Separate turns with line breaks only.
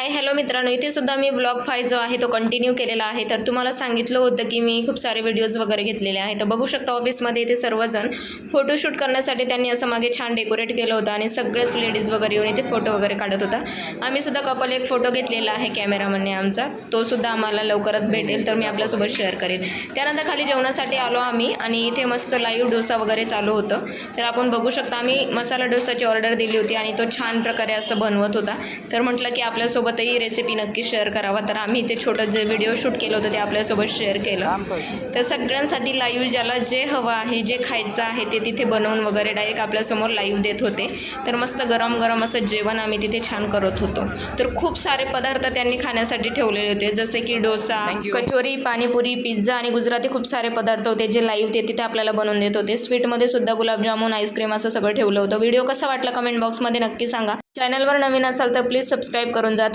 Hi hello मित्रांनो, इथे सुद्धा मी ब्लॉग 5 जो आहे तो कंटिन्यू केलेला आहे। तर तुम्हाला सांगितलं होतं की मी खूप सारे व्हिडिओज वगैरे घेतलेले आहेत। तर बघू शकता ऑफिसमध्ये इथे सर्वजण फोटोशूट करण्यासाठी त्यांनी असं मागे छान डेकोरेट केलं होतं आणि सगळेच लेडीज वगैरे येऊन इथे फोटो वगैरे काढत होता। आम्ही सुद्धा कपल एक फोटो घेतलेला आहे कॅमेरामनने आमचा, तो सुद्धा आम्हाला लवकरच भेटेल तर मी आपल्यासोबत शेअर करेन। त्यानंतर खाली जेवणासाठी आलो आम्ही आणि इथे मस्त लाईव्ह डोसा वगैरे चालू होतं। तर आपण बघू शकता आम्ही मसाला डोसाची ऑर्डर दिली होती आणि तो छान प्रकारे असं बनवत होता। तर म्हटलं की आपल्यासोबतही रेसिपी नक्की शेअर करावा, तर आम्ही ते छोटं जे व्हिडिओ शूट केलं होतं ते आपल्यासोबत शेअर केलं। तर सगळ्यांसाठी लाईव्ह ज्याला जे हवं आहे, जे खायचं आहे ते तिथे बनवून वगैरे डायरेक्ट आपल्यासमोर लाईव्ह देत होते। तर मस्त गरम गरम असं जेवण आम्ही तिथे छान करत होतो। तर खूप सारे पदार्थ त्यांनी खाण्यासाठी ठेवलेले होते, जसे की डोसा, कचोरी, पाणीपुरी, पिझ्झा आणि गुजराती खूप सारे पदार्थ होते जे लाईव्ह ते तिथे आपल्याला बनवून देत होते। स्वीटमध्ये सुद्धा गुलाबजामुन, आईस्क्रीम असं सगळं ठेवलं होतं। व्हिडिओ कसा वाटला कमेंट बॉक्समध्ये नक्की सांगा। चॅनलवर नवीन असाल तर प्लीज सबस्क्राईब करून जा।